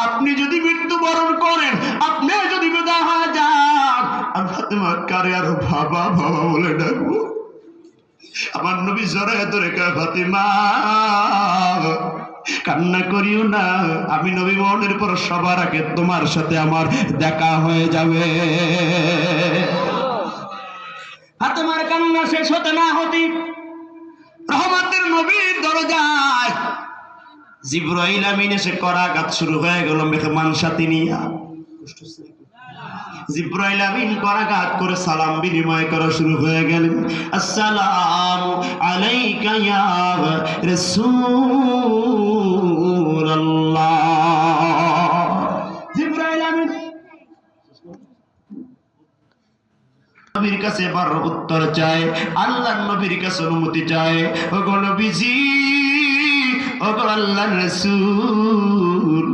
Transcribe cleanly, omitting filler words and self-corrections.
আপনি যদি মৃত্যুবরণ করেন, আপনি যদি বিদায় হয়ে যান, আমি ফাতেমা কারে আর বাবা বাবা বলে ডাকবো। আমার নবী জড়ায় ধরে কয়, ফাতেমা কান্না করিও না, আমি নবী মরণের পর সবার আগে তোমার সাথে আমার দেখা হয়ে যাবে। ফাতেমার কান্না শেষ হতে না হতে রহমতের নবীর দরজায় জিবরাইল আমিন এসে করাঘাত শুরু হয়ে গেল মেহমান সাথী নিয়া। জিবরাইল আমিন করাঘাত করে সালাম বিনিময় করা শুরু হয়ে গেলেন। আসসালামু আলাইকা ইয়া রাসূলুল্লাহ। জিবরাইল আমিন নবীর কাছে এবার উত্তর চায়, আল্লাহর নবীর কাছে অনুমতি চায়। ওগো নবীজি, ওগো আল্লাহর রাসূল,